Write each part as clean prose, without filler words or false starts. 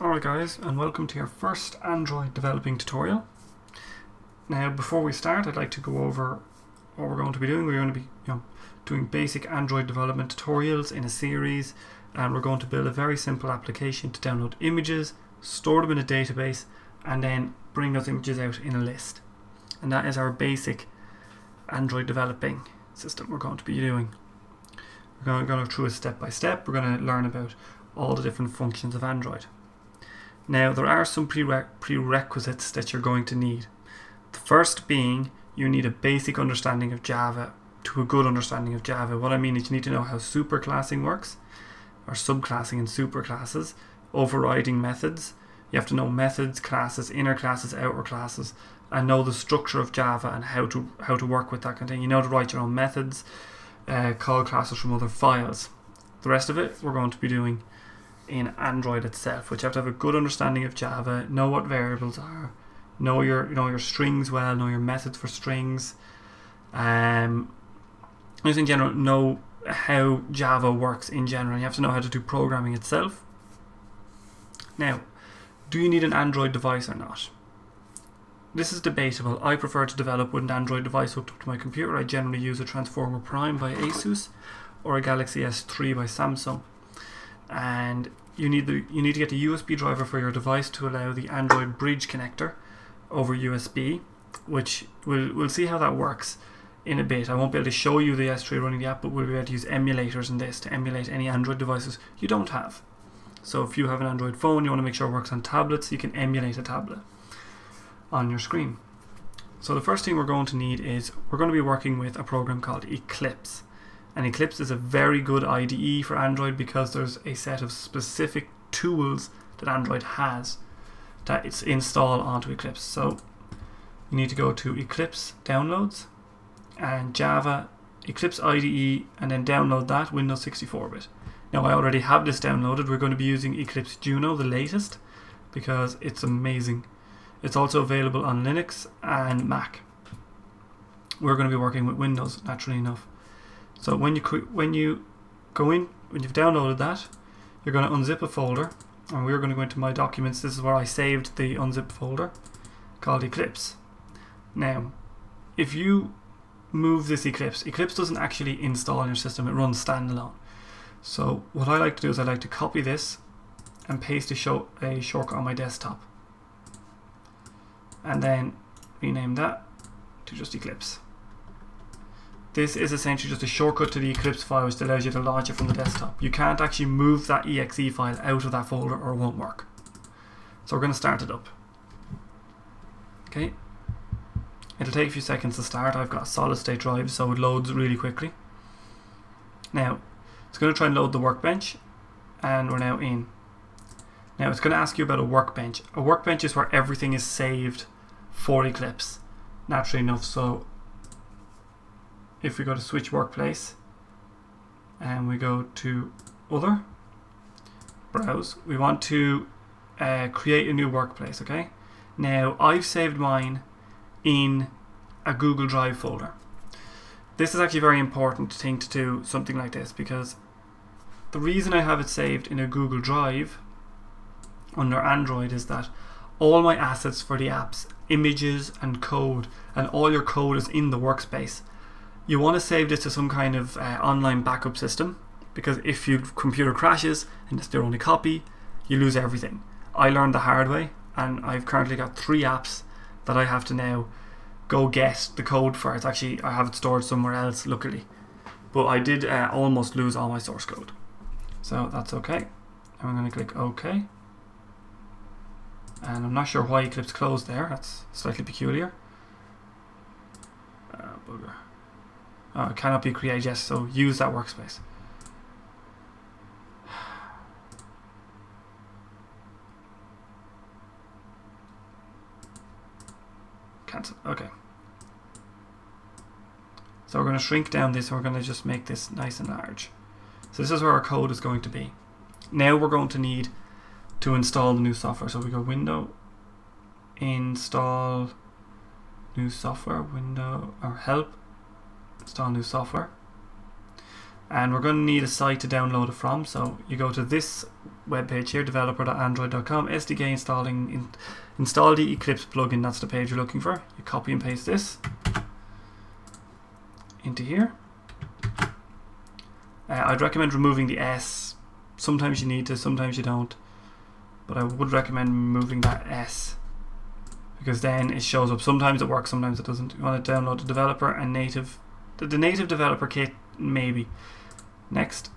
Alright guys, and welcome to your first Android developing tutorial. Now before we start, I'd like to go over what we're going to be doing. We're going to be doing basic Android development tutorials in a series, and we're going to build a very simple application to download images, store them in a database, and then bring those images out in a list. And that is our basic Android developing system we're going to be doing. We're going to go through it step by step. We're going to learn about all the different functions of Android. Now there are some prerequisites that you're going to need. The first being you need a basic understanding of Java to a good understanding of Java. What I mean is you need to know how superclassing works, or subclassing and superclasses, overriding methods. You have to know methods, classes, inner classes, outer classes, and know the structure of Java and how to work with that kind of thing. You know to write your own methods, call classes from other files. The rest of it we're going to be doing in Android itself, which you have to have a good understanding of Java, know what variables are, know your strings well, know your methods for strings, just in general know how Java works in general. You have to know how to do programming itself. Now, do you need an Android device or not? This is debatable. I prefer to develop with an Android device hooked up to my computer. I generally use a Transformer Prime by Asus or a Galaxy S3 by Samsung. And you need to get the USB driver for your device to allow the Android bridge connector over USB, which we'll see how that works in a bit. I won't be able to show you the S3 running the app, but we'll be able to use emulators in this to emulate any Android devices you don't have. So if you have an Android phone, you want to make sure it works on tablets, you can emulate a tablet on your screen. So the first thing we're going to need is we're going to be working with a program called Eclipse. And Eclipse is a very good IDE for Android because there's a set of specific tools that Android has that it's installed onto Eclipse. So you need to go to Eclipse Downloads and Java Eclipse IDE, and then download that Windows 64-bit. Now I already have this downloaded. We're going to be using Eclipse Juno, the latest, because it's amazing. It's also available on Linux and Mac. We're going to be working with Windows, naturally enough. So when you've downloaded that, you're going to unzip a folder, and we're going to go into my documents. This is where I saved the unzip folder called Eclipse. Now, if you move this Eclipse doesn't actually install on your system, it runs standalone. So what I like to do is I like to copy this and paste a shortcut on my desktop, and then rename that to just Eclipse. This is essentially just a shortcut to the Eclipse file, which allows you to launch it from the desktop. You can't actually move that exe file out of that folder or it won't work. So we're going to start it up. Okay. It'll take a few seconds to start. I've got a solid state drive, so it loads really quickly. Now, it's going to try and load the workbench, and we're now in. Now it's going to ask you about a workbench. A workbench is where everything is saved for Eclipse, naturally enough. So if we go to switch workplace and we go to other, browse, we want to create a new workplace. Okay, now I've saved mine in a Google Drive folder. This is actually a very important thing to do something like this, because the reason I have it saved in a Google Drive under Android is that all my assets for the apps, images and code, and all your code is in the workspace. You want to save this to some kind of online backup system, because if your computer crashes and it's their only copy, you lose everything. I learned the hard way, and I've currently got 3 apps that I have to now go get the code for. It's actually, I have it stored somewhere else, luckily, but I did almost lose all my source code, so that's okay. I'm going to click OK, and I'm not sure why Eclipse closed there. That's slightly peculiar. Bugger. It cannot be created, yes, so use that workspace. Cancel. Okay. So we're going to shrink down this, and we're going to just make this nice and large. So this is where our code is going to be. Now we're going to need to install the new software. So we go Window, Install New Software, Window, or Help, Install New Software. And we're going to need a site to download it from. So you go to this webpage here, developer.android.com, SDK installing, install the Eclipse plugin. That's the page you're looking for. You copy and paste this into here. I'd recommend removing the S. Sometimes you need to, sometimes you don't. But I would recommend removing that S, because then it shows up. Sometimes it works, sometimes it doesn't. You want to download the developer and native, the native developer kit, maybe. Next.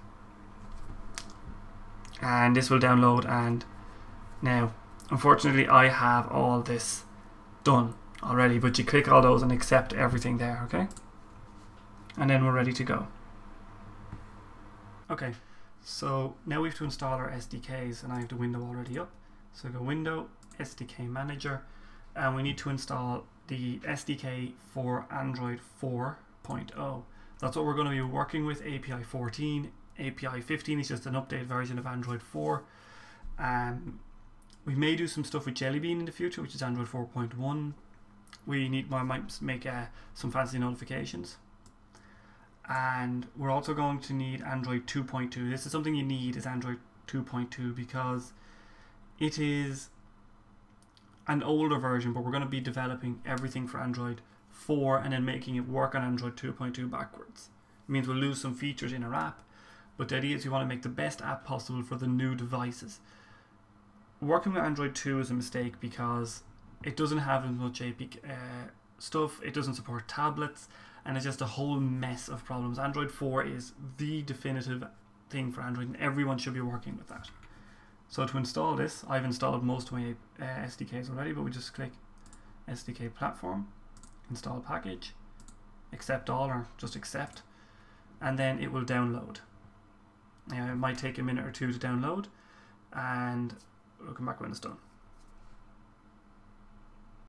And this will download, and now, unfortunately, I have all this done already, but you click all those and accept everything there, okay? And then we're ready to go. Okay, so now we have to install our SDKs, and I have the window already up. So go Window, SDK Manager, and we need to install the SDK for Android 4.0. That's what we're going to be working with, API 14. API 15 is just an updated version of Android 4. We may do some stuff with Jelly Bean in the future, which is Android 4.1. We might make some fancy notifications. And we're also going to need Android 2.2. This is something you need, is Android 2.2, because it is an older version, but we're going to be developing everything for Android 4 and then making it work on Android 2.2 backwards. It means we'll lose some features in our app, but the idea is we want to make the best app possible for the new devices. Working with Android 2 is a mistake because it doesn't have as much API stuff, it doesn't support tablets, and it's just a whole mess of problems. Android 4 is the definitive thing for Android, and everyone should be working with that. So to install this, I've installed most of my SDKs already, but we just click SDK Platform, Install Package, Accept All, or just Accept, and then it will download. It might take a minute or two to download, and we'll come back when it's done.